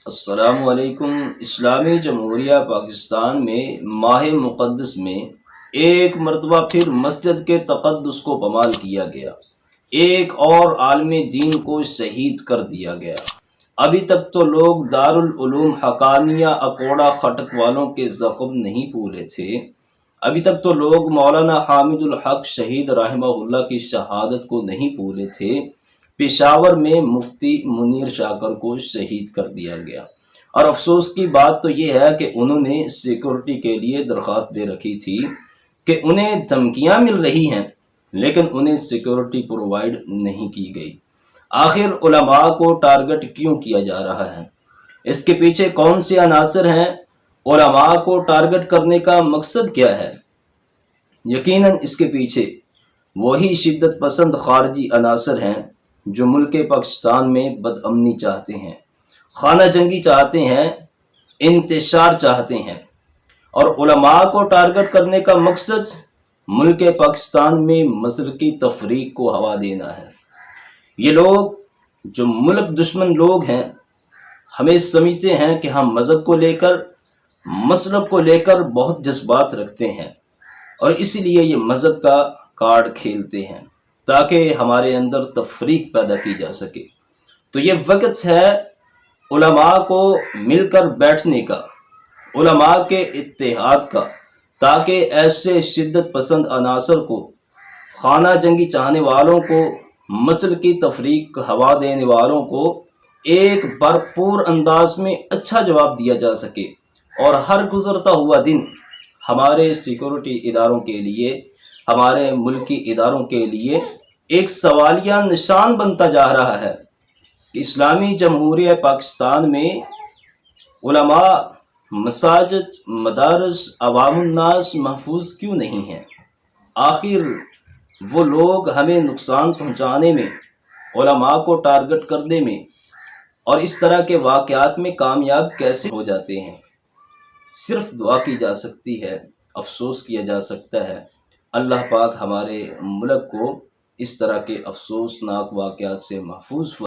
السلام علیکم۔ اسلامی جمہوریہ پاکستان میں ماہ مقدس میں ایک مرتبہ پھر مسجد کے تقدس کو پامال کیا گیا، ایک اور عالم دین کو شہید کر دیا گیا۔ ابھی تک تو لوگ دارالعلوم حقانیہ اکوڑا خٹک والوں کے زخم نہیں پھولے تھے، ابھی تک تو لوگ مولانا حامد الحق شہید رحمہ اللہ کی شہادت کو نہیں بھولے تھے۔ پشاور میں مفتی منیر شاکر کو شہید کر دیا گیا، اور افسوس کی بات تو یہ ہے کہ انہوں نے سیکورٹی کے لیے درخواست دے رکھی تھی کہ انہیں دھمکیاں مل رہی ہیں لیکن انہیں سیکورٹی پرووائڈ نہیں کی گئی۔ آخر علماء کو ٹارگٹ کیوں کیا جا رہا ہے؟ اس کے پیچھے کون سے عناصر ہیں؟ علماء کو ٹارگٹ کرنے کا مقصد کیا ہے؟ یقیناً اس کے پیچھے وہی شدت پسند خارجی عناصر ہیں جو ملک پاکستان میں بدامنی چاہتے ہیں، خانہ جنگی چاہتے ہیں، انتشار چاہتے ہیں، اور علماء کو ٹارگٹ کرنے کا مقصد ملک پاکستان میں مسلکی تفریق کو ہوا دینا ہے۔ یہ لوگ جو ملک دشمن لوگ ہیں ہمیں سمجھتے ہیں کہ ہم مذہب کو لے کر، مسلک کو لے کر بہت جذبات رکھتے ہیں، اور اس لیے یہ مذہب کا کارڈ کھیلتے ہیں تاکہ ہمارے اندر تفریق پیدا کی جا سکے۔ تو یہ وقت ہے علماء کو مل کر بیٹھنے کا، علماء کے اتحاد کا، تاکہ ایسے شدت پسند عناصر کو، خانہ جنگی چاہنے والوں کو، مسلکی تفریق ہوا دینے والوں کو ایک بھرپور انداز میں اچھا جواب دیا جا سکے، اور ہر گزرتا ہوا دن ہمارے سیکورٹی اداروں کے لیے، ہمارے ملکی اداروں کے لیے ایک سوالیہ نشان بنتا جا رہا ہے کہ اسلامی جمہوریہ پاکستان میں علماء، مساجد، مدارس، عوام الناس محفوظ کیوں نہیں ہیں؟ آخر وہ لوگ ہمیں نقصان پہنچانے میں، علماء کو ٹارگٹ کرنے میں اور اس طرح کے واقعات میں کامیاب کیسے ہو جاتے ہیں؟ صرف دعا کی جا سکتی ہے، افسوس کیا جا سکتا ہے۔ اللہ پاک ہمارے ملک کو اس طرح کے افسوسناک واقعات سے محفوظ